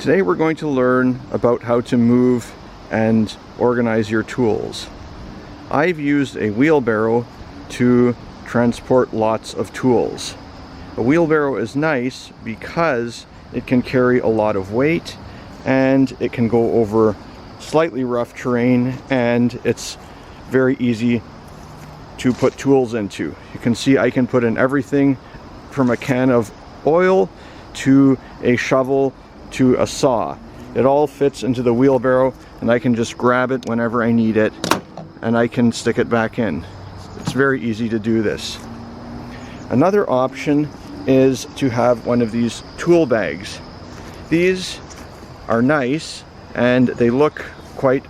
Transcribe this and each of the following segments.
Today we're going to learn about how to move and organize your tools. I've used a wheelbarrow to transport lots of tools. A wheelbarrow is nice because it can carry a lot of weight and it can go over slightly rough terrain, and it's very easy to put tools into. You can see I can put in everything from a can of oil to a shovel to a saw. It all fits into the wheelbarrow, and I can just grab it whenever I need it and I can stick it back in. It's very easy to do this. Another option is to have one of these tool bags. These are nice and they look quite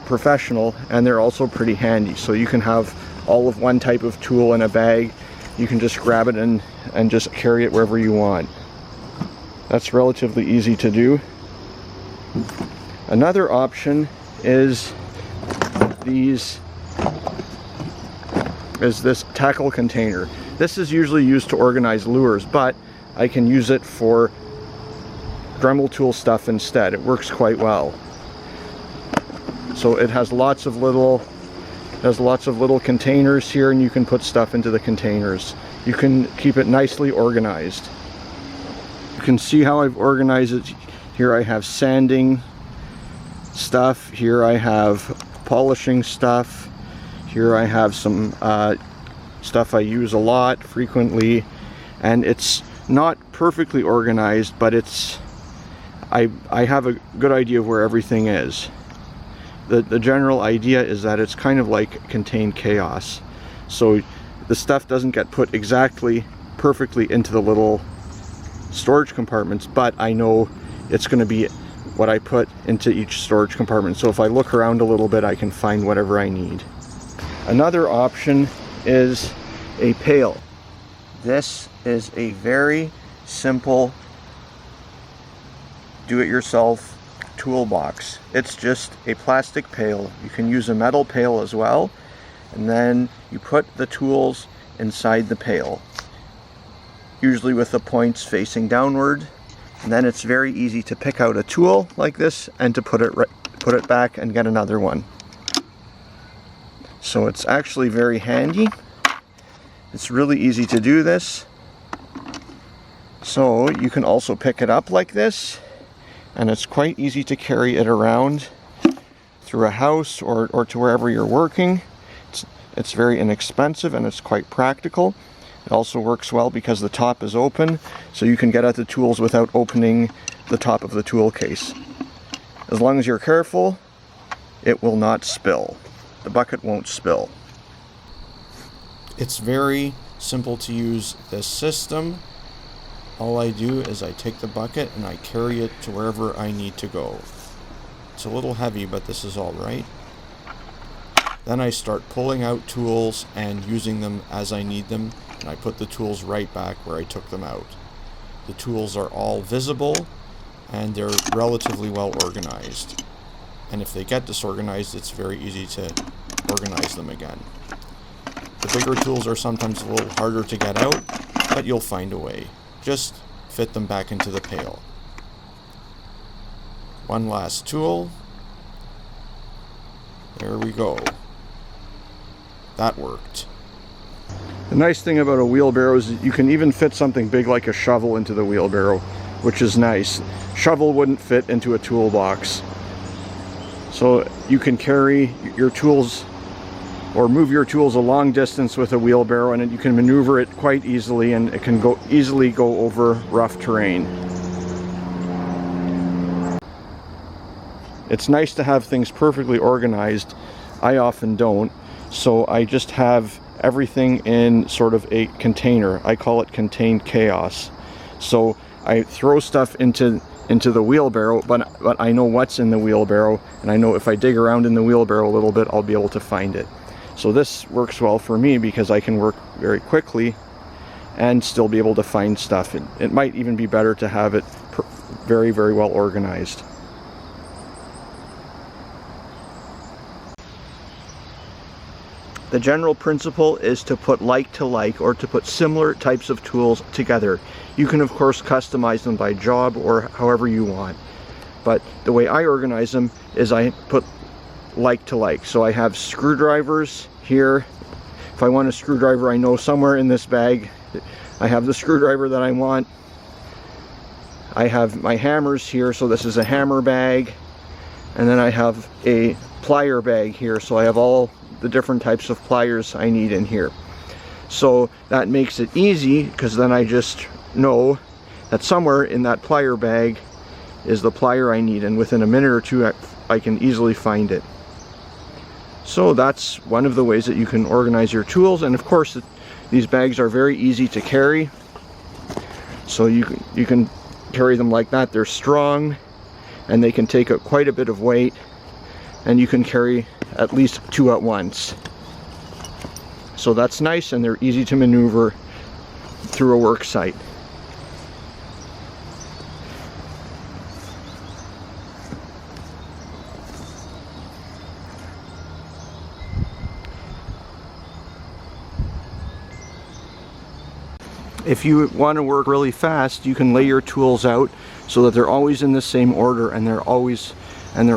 professional, and they're also pretty handy. So you can have all of one type of tool in a bag. You can just grab it and just carry it wherever you want. That's relatively easy to do. Another option is this tackle container. This is usually used to organize lures, but I can use it for Dremel tool stuff instead. It works quite well. So it has lots of little containers here, and you can put stuff into the containers. You can keep it nicely organized. You can see how I've organized it. Here I have sanding stuff. Here I have polishing stuff. Here I have some stuff I use a lot, frequently, and it's not perfectly organized, but I have a good idea of where everything is. The general idea is that it's kind of like contained chaos. So the stuff doesn't get put exactly perfectly into the little storage compartments, but I know it's going to be what I put into each storage compartment. So if I look around a little bit, I can find whatever I need. Another option is a pail. This is a very simple do-it-yourself toolbox. It's just a plastic pail. You can use a metal pail as well, and then you put the tools inside the pail, usually with the points facing downward, and then it's very easy to pick out a tool like this and to put it back and get another one. So it's actually very handy. It's really easy to do this. So you can also pick it up like this, and it's quite easy to carry it around through a house or to wherever you're working. It's very inexpensive and it's quite practical. It also works well because the top is open, so you can get at the tools without opening the top of the tool case. As long as you're careful, it will not spill. The bucket won't spill. It's very simple to use this system. All I do is I take the bucket and I carry it to wherever I need to go. It's a little heavy, but this is all right. Then I start pulling out tools and using them as I need them, and I put the tools right back where I took them out. The tools are all visible and they're relatively well organized. And if they get disorganized, it's very easy to organize them again. The bigger tools are sometimes a little harder to get out, but you'll find a way. Just fit them back into the pail. One last tool. There we go. That worked. The nice thing about a wheelbarrow is that you can even fit something big like a shovel into the wheelbarrow, which is nice. Shovel wouldn't fit into a toolbox. So you can carry your tools or move your tools a long distance with a wheelbarrow, and you can maneuver it quite easily, and it can easily go over rough terrain. It's nice to have things perfectly organized. I often don't, so I just have everything in sort of a container. I call it contained chaos. So I throw stuff into the wheelbarrow, but I know what's in the wheelbarrow, and I know if I dig around in the wheelbarrow a little bit, I'll be able to find it. So this works well for me because I can work very quickly and still be able to find stuff. It might even be better to have it very, very well organized. The general principle is to put like to like, or to put similar types of tools together. You can of course customize them by job or however you want. but the way I organize them is I put like to like. So I have screwdrivers here. If I want a screwdriver, I know somewhere in this bag I have the screwdriver that I want. I have my hammers here, so this is a hammer bag. And then I have a plier bag here, so I have all the different types of pliers I need in here. So that makes it easy, because then I just know that somewhere in that plier bag is the plier I need, and within a minute or two I can easily find it. So that's one of the ways that you can organize your tools. And of course these bags are very easy to carry, so you can carry them like that. They're strong and they can take up quite a bit of weight, and you can carry at least 2 at once. So that's nice, and they're easy to maneuver through a work site. If you want to work really fast, you can lay your tools out so that they're always in the same order, and they're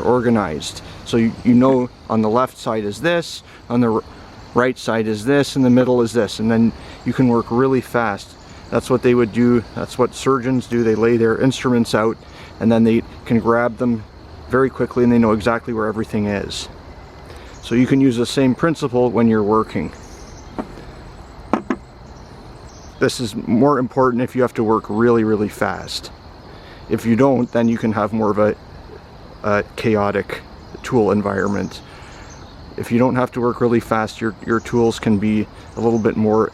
organized. So you know on the left side is this, on the right side is this, and the middle is this, and then you can work really fast. That's what they would do. That's what surgeons do. They lay their instruments out, and then they can grab them very quickly, and they know exactly where everything is. So you can use the same principle when you're working. This is more important if you have to work really, really fast. If you don't, then you can have more of a chaotic tool environment. If you don't have to work really fast, your tools can be a little bit more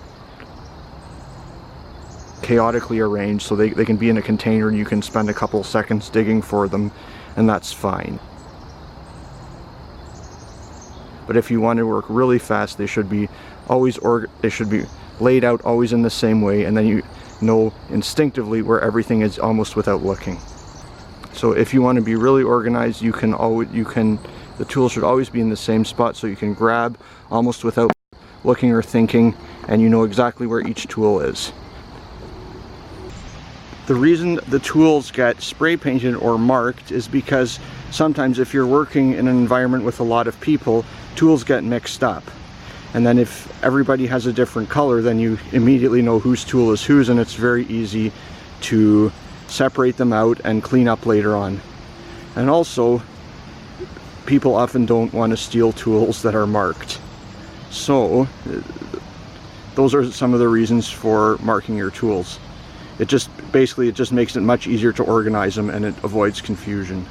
chaotically arranged, so they can be in a container and you can spend a couple seconds digging for them, and that's fine. But if you want to work really fast, they should be laid out always in the same way, and then you know instinctively where everything is almost without looking. So if you want to be really organized, the tools should always be in the same spot, so you can grab almost without looking or thinking, and you know exactly where each tool is. The reason the tools get spray painted or marked is because sometimes if you're working in an environment with a lot of people, tools get mixed up. And then if everybody has a different color, then you immediately know whose tool is whose, and it's very easy to separate them out and clean up later on. And also, people often don't want to steal tools that are marked. So those are some of the reasons for marking your tools. It just makes it much easier to organize them, and it avoids confusion.